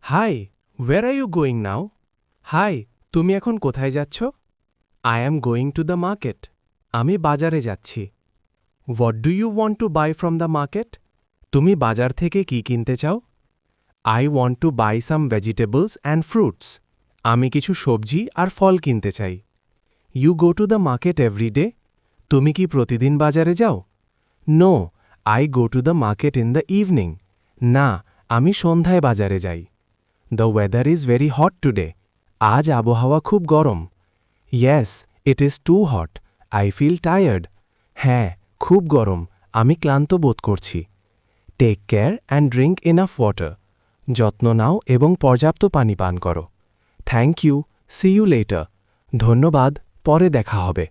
High, where are you going now? Hi, তুমি এখন কোথায় যাচ্ছ? I am going to the market. আমি বাজারে যাচ্ছি। What do you want to buy from the market? তুমি বাজার থেকে কি কিনতে চাও? I want to buy some vegetables and fruits. আমি কিছু সবজি আর ফল কিনতে চাই। You go to the market every day? তুমি কি প্রতিদিন বাজারে যাও? No, I go to the market in the evening. না, আমি সন্ধ্যায় বাজারে যাই। The weather is very hot today. আজ আবহাওয়া খুব গরম। Yes, it is too hot. I feel tired. হ্যাঁ, খুব গরম। আমি ক্লান্ত বোধ করছি। Take care and drink enough water. যত্ন নাও এবং পর্যাপ্ত পানি পান করো। Thank you. See you later. ধন্যবাদ, পরে দেখা হবে।